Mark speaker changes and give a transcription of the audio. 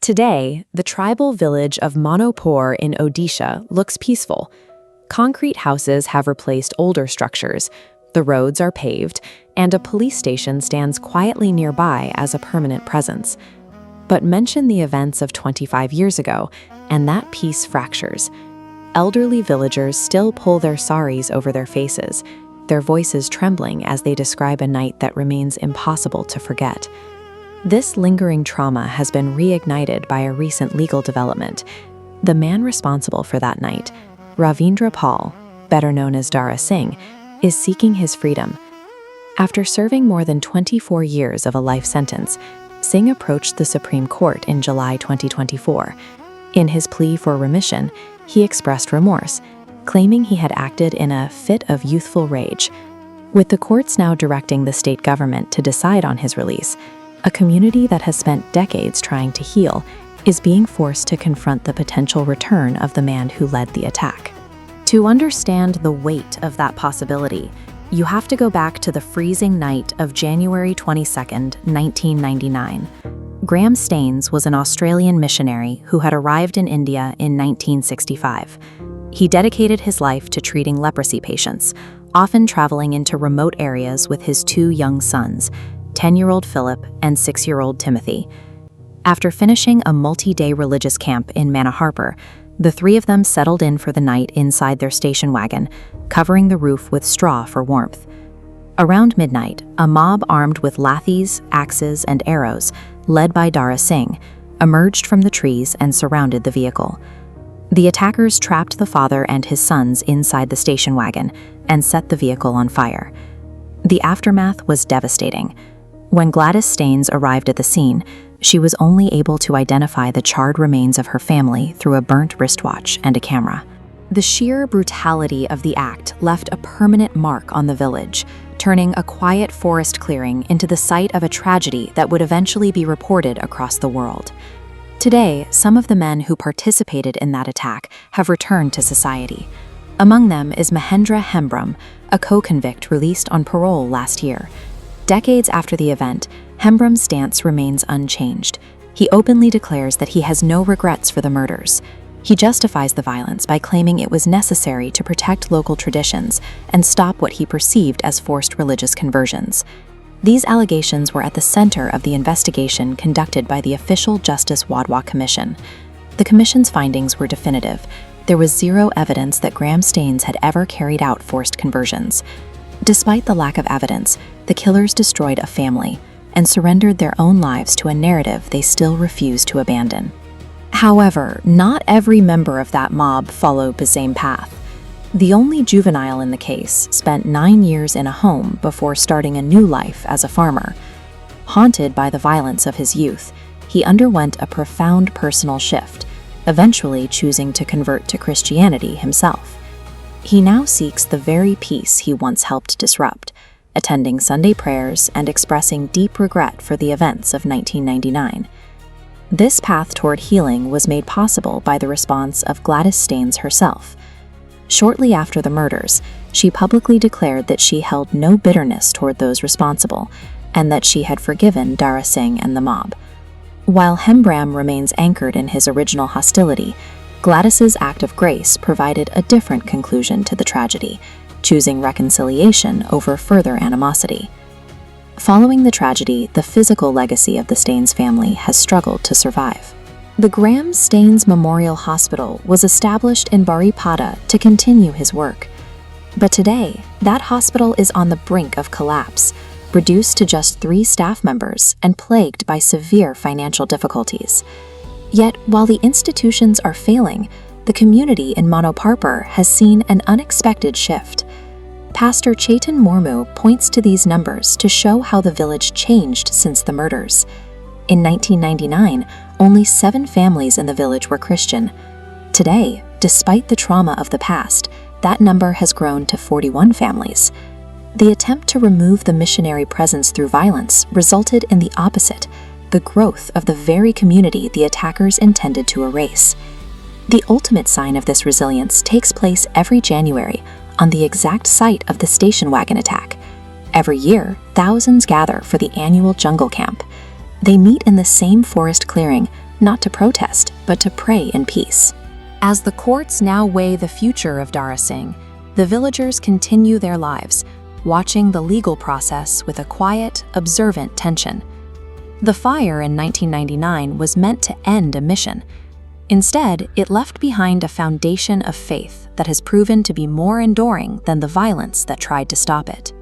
Speaker 1: Today, the tribal village of Manoharpur in Odisha looks peaceful. Concrete houses have replaced older structures, the roads are paved, and a police station stands quietly nearby as a permanent presence. But mention the events of 25 years ago, and that peace fractures. Elderly villagers still pull their saris over their faces, their voices trembling as they describe a night that remains impossible to forget. This lingering trauma has been reignited by a recent legal development. The man responsible for that night, Ravindra Pal, better known as Dara Singh, is seeking his freedom. After serving more than 24 years of a life sentence, Singh approached the Supreme Court in July 2024. In his plea for remission, he expressed remorse, claiming he had acted in a fit of youthful rage. With the courts now directing the state government to decide on his release, a community that has spent decades trying to heal is being forced to confront the potential return of the man who led the attack. To understand the weight of that possibility, you have to go back to the freezing night of January 22, 1999. Gladys Staines was an Australian missionary who had arrived in India in 1965. He dedicated his life to treating leprosy patients, often traveling into remote areas with his two young sons, 10-year-old Philip and 6-year-old Timothy. After finishing a multi-day religious camp in Manoharpur, the three of them settled in for the night inside their station wagon, covering the roof with straw for warmth. Around midnight, a mob armed with lathis, axes, and arrows, led by Dara Singh, emerged from the trees and surrounded the vehicle. The attackers trapped the father and his sons inside the station wagon and set the vehicle on fire. The aftermath was devastating. When Gladys Staines arrived at the scene, she was only able to identify the charred remains of her family through a burnt wristwatch and a camera. The sheer brutality of the act left a permanent mark on the village, turning a quiet forest clearing into the site of a tragedy that would eventually be reported across the world. Today, some of the men who participated in that attack have returned to society. Among them is Mahendra Hembram, a co-convict released on parole last year. Decades after the event, Hembram's stance remains unchanged. He openly declares that he has no regrets for the murders. He justifies the violence by claiming it was necessary to protect local traditions and stop what he perceived as forced religious conversions. These allegations were at the center of the investigation conducted by the official Justice Wadhwa Commission. The commission's findings were definitive. There was zero evidence that Gladys Staines had ever carried out forced conversions. Despite the lack of evidence, the killers destroyed a family and surrendered their own lives to a narrative they still refuse to abandon. However, not every member of that mob followed the same path. The only juvenile in the case spent 9 years in a home before starting a new life as a farmer. Haunted by the violence of his youth, he underwent a profound personal shift, eventually choosing to convert to Christianity himself. He now seeks the very peace he once helped disrupt, attending Sunday prayers and expressing deep regret for the events of 1999. This path toward healing was made possible by the response of Gladys Staines herself. Shortly after the murders, she publicly declared that she held no bitterness toward those responsible, and that she had forgiven Dara Singh and the mob. While Hembram remains anchored in his original hostility, Gladys's act of grace provided a different conclusion to the tragedy, choosing reconciliation over further animosity. Following the tragedy, the physical legacy of the Staines family has struggled to survive. The Gladys Staines Memorial Hospital was established in Baripada to continue his work. But today, that hospital is on the brink of collapse, reduced to just 3 staff members and plagued by severe financial difficulties. Yet, while the institutions are failing, the community in Manoharpur has seen an unexpected shift. Pastor Chetan Murmu points to these numbers to show how the village changed since the murders. In 1999, only 7 families in the village were Christian. Today, despite the trauma of the past, that number has grown to 41 families. The attempt to remove the missionary presence through violence resulted in the opposite, the growth of the very community the attackers intended to erase. The ultimate sign of this resilience takes place every January on the exact site of the station wagon attack. Every year, thousands gather for the annual jungle camp. They meet in the same forest clearing,
Speaker 2: not to protest, but to pray in peace.
Speaker 1: As the courts now weigh the future of Dara Singh, the villagers continue their lives, watching the legal process with a quiet, observant tension. The fire in 1999 was meant to end a mission. Instead, it left behind a foundation of faith that has proven to be more enduring than the violence that tried to stop it.